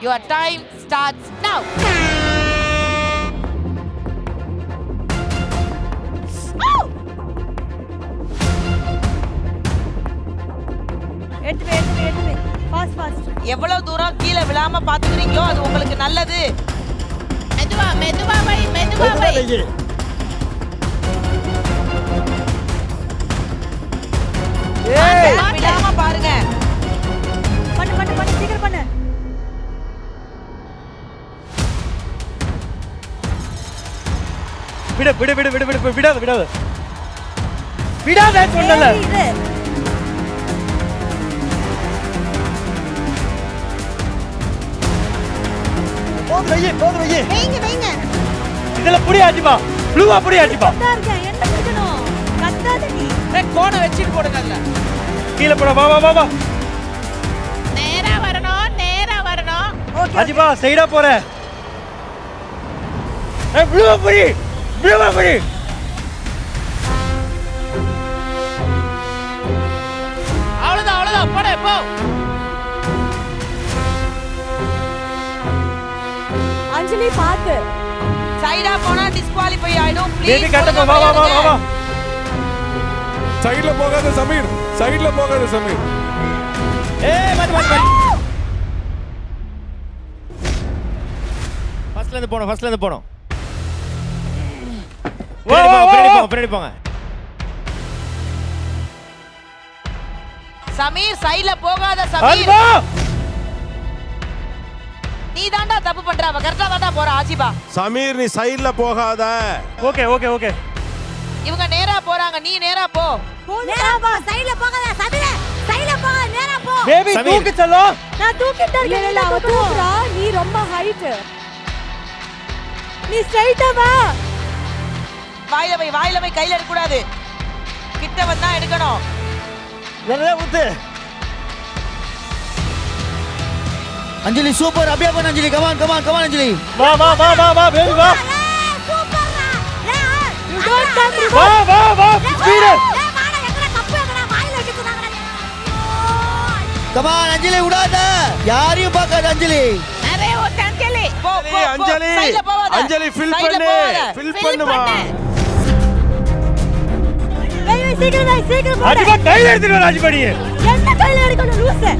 Your time starts now. எடுத்து fast எவ்வளவு தூரம் கீழே விழாம பாத்துக்கிறீங்களோ அது உங்களுக்கு நல்லது. மெதுவா வை. விழாம பாருங்க. பண்ணு சீக்கிரம் பண்ணு. விடாத சொன்னல. போடு வையே. வைங்க. இதல புடி ஆச்சிபா. ப்ளூவா புடி ஆச்சிபா. என்ன பிடிக்கணும்? கத்தாத நீ. கோண வெச்சிட்டு போடுங்க அதுல. கீழ போடு. வா. நேரா வரணும். ஓகே. ஆச்சிபா சைடா போற. ப்ளூவா புடி. அவ்வளவுதான் போடு போ. அஞ்சலி பாத்து. சைடா போனா டிஸ்குவாலிஃபை ஆயிடும். Baby please. கட்ட வா. சைடுல போகாத சமீர். ஏய் மட். ஃபர்ஸ்ட்ல இருந்து போணும். பின்னாடி போங்க. சமீர் சைடுல போகாத சமீர். நீ தாண்டா தப்பு பண்ற. அவ கரெக்ட்டா தாண்டா போறா ஆசிபா. சமீர் நீ சைடுல போகாத. ஓகே. இவங்க நேரா போறாங்க. நீ நேரா போ. நேரா போ. சைடுல போகாத. சதுர. சைடுல போ. நேரா போ. பேபி தூக்கு செல்லோ. நான் தூக்கிட்டே இருக்கேன். இல்ல அவ தூக்குறா. நீ ரொம்ப ஹைட். நீ ஸ்ட்ரைட்டா வா. வாயில வை கையில எடுக்க கூடாது. கிட்ட வந்தா எடுக்கணும். நிறைய ஊத்து. अंजलि सुपर अभी अपन अंजलि कमान अंजलि வா பேபி வா. சூப்பர்ரா. You don't come reverse. வா ஸ்பீட். வாடா எங்கடா கப்பு எங்கடா வாயில வச்சிட்டாங்கடா. कमान अंजलि उड़ाத யாரையும் பார்க்காத अंजलि அரே ஓட்ட அஞ்சலி. போ. சைடுல போவாத. அஞ்சலி ஃபில் பண்ணுமா. சீக்கிரம் ஆச்சிபா கையில எடுத்துட்டு வா ஆச்சிபா நீ. என்ன கையில எடுக்கணும் லூசு.